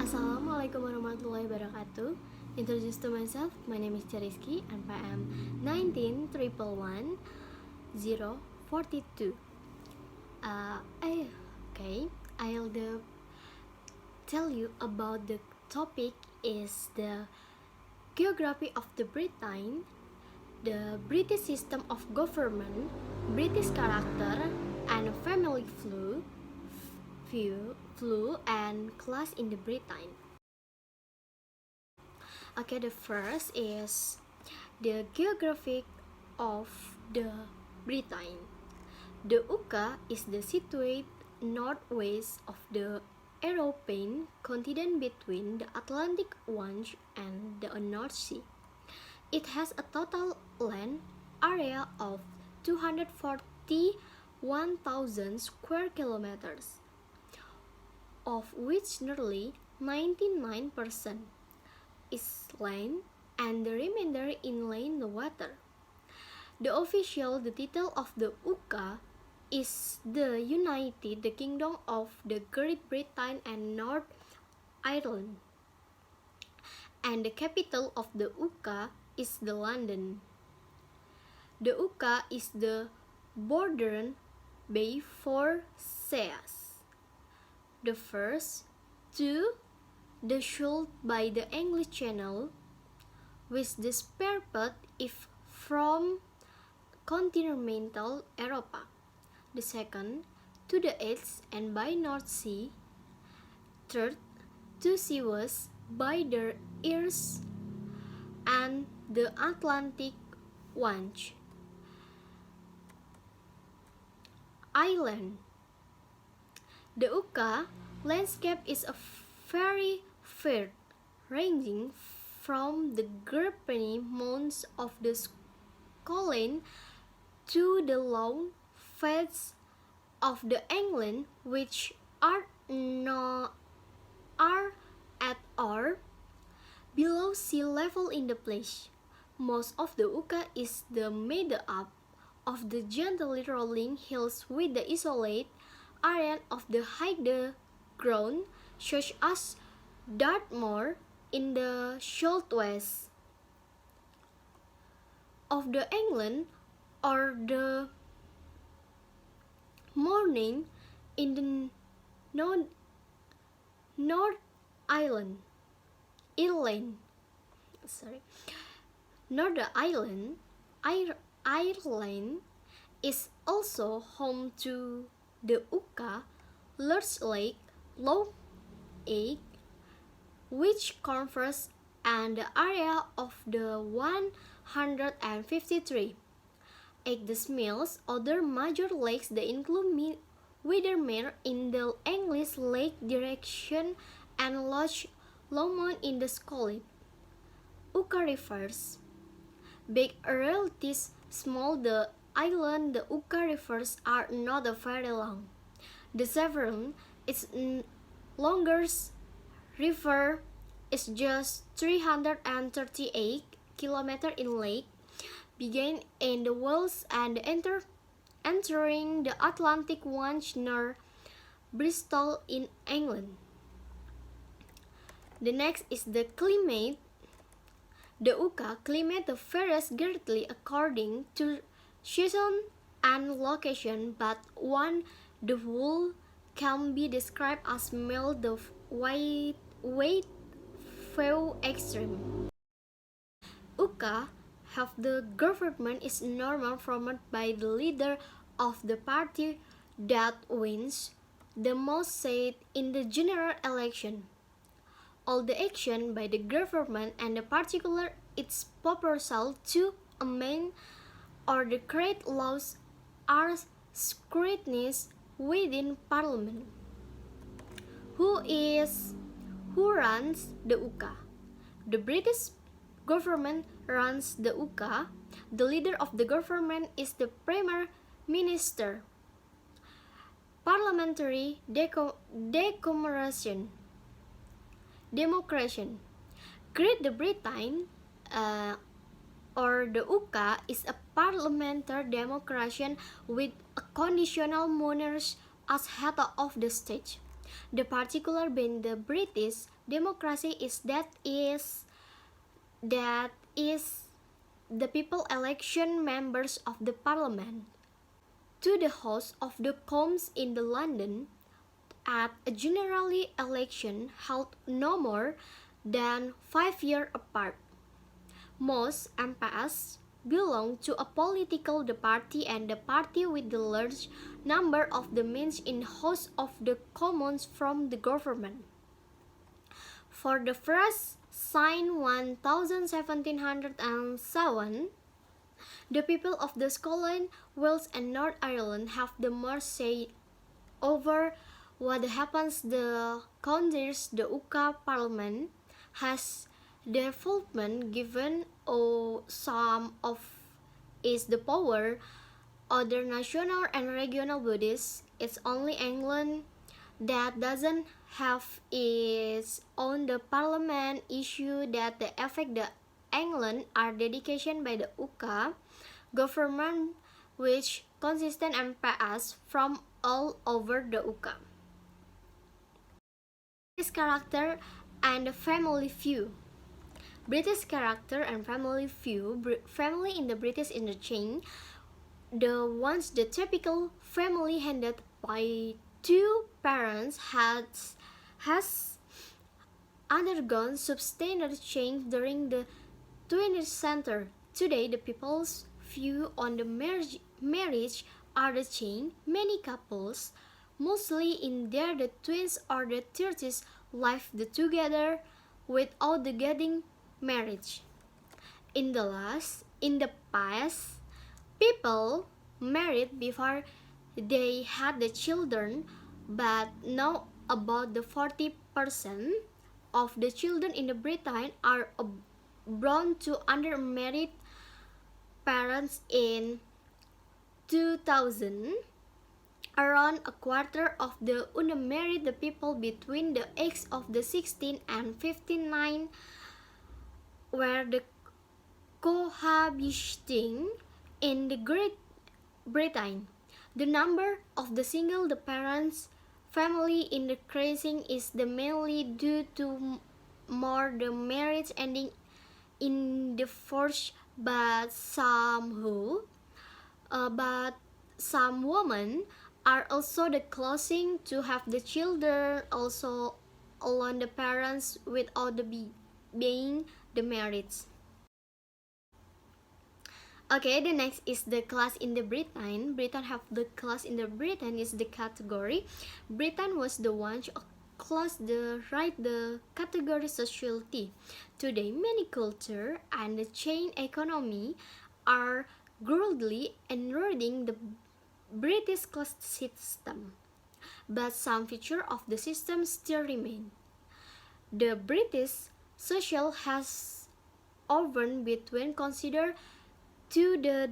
Assalamualaikum warahmatullahi wabarakatuh. Introduce to myself, my name is Cheriski and I am 19 111 042. I'll tell you about the topic is the geography of the Britain, the British system of government, British character, and family flu and class in the Britain. Okay, the first is the geography of the Britain. The UK is the situated northwest of the European continent between the Atlantic Ocean and the North Sea. It has a total land area of 241,000 square kilometers, of which nearly 99% is land and the remainder inland water. The title of the UK is the United Kingdom of the Great Britain and North Ireland, and the capital of the UK is the London. The UK is the bordered by four seas. The first two, the shoulder by the English Channel, with the spare part if from continental Europe. The second, to the east and by North Sea. Third, two seas by the east and the Atlantic Ocean. Island. The UK landscape is a very varied, ranging from the Grebeni Mountains of the Scotland to the long fens of the England, which are at or below sea level in the place. Most of the UK is made up of the gently rolling hills with the isolated areas of the higher ground, such as Dartmoor in the southwest of the England, or the Morning in the North Ireland. Northern Ireland is also home to the UK large lake, Lough Eag, which covers an area of the 153 hectares. Other major lakes that include Windermere in the English Lake District and Loch Lomond in the Scotland. UK rivers. Big or relatively small the island, the UK rivers are not very long. The Severn, its longest river, is just 338 km in length, begin in the Wales and entering the Atlantic once near Bristol in England. The next is the climate. The UK climate varies greatly according to season and location, but the whole can be described as mild to wet few extreme. UK have the government is normally formed by the leader of the party that wins the most seats in the general election. All the action by the government and the particular its proposal to amend or the create laws are scrutinized within Parliament. Who runs the UK? The British government runs the UK. The leader of the government is the Premier Minister. Parliamentary democracy. Great Britain or the UK is a parliamentary democracy with a conditional monarch as head of the state. The particular being the British democracy is that is the people election members of the parliament to the House of the Commons in the London at a generally election held no more than 5 years apart. Most MPs belong to a political party and the party with the large number of the means in House of the Commons from the government. For the first sign 1707, the people of the Scotland, Wales and North Ireland have the most say over what happens. The countries the UK Parliament has development given some of is the power other national and regional bodies. It's only England that doesn't have its own the parliament issue that the affect the England are dedication by the UK government which consistent MPs from all over the UK. British character and family view. British character and family view. Family in the British interchange. The ones the typical family headed by two parents has undergone substantial change during the 20th century. Today, the people's view on the marriage are the change. Many couples, mostly in their the 20s or the 30s, live together without the getting marriage. In the past, people married before they had the children, but now about the 40% of the children in the Britain are born to unmarried parents in 2000. Around a quarter of the unmarried people between the ages of the 16 and 59 were the cohabiting in the Great Britain. The number of the single the parents family increasing is the mainly due to more the marriage ending in divorce, but some women are also the closing to have the children also alone the parents without the being the marriage. Okay, the next is the class in the Britain. Britain have the class in the Britain is the category. Britain was the one class the right the category sociality. Today, many culture and the chain economy are greatly eroding the British class system, but some feature of the system still remain. The British social has often between considered to the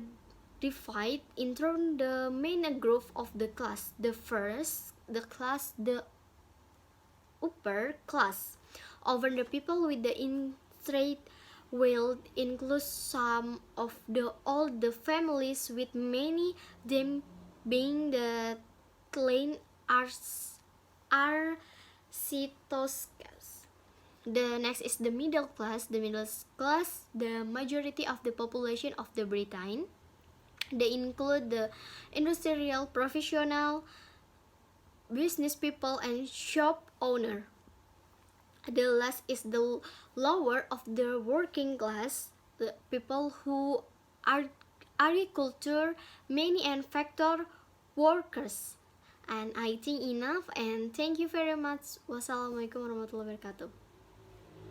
divide into the main group of the class. The first, the class, the upper class. Over the people with the interest will include some of the old the families with many them being the clean aristocrats. The next is the middle class. The middle class, the majority of the population of the Britain. They include the industrial, professional, business people, and shop owner. The last is the lower of the working class, the people who are agriculture, many and factor workers. And I think enough and thank you very much. Wassalamualaikum warahmatullahi wabarakatuh.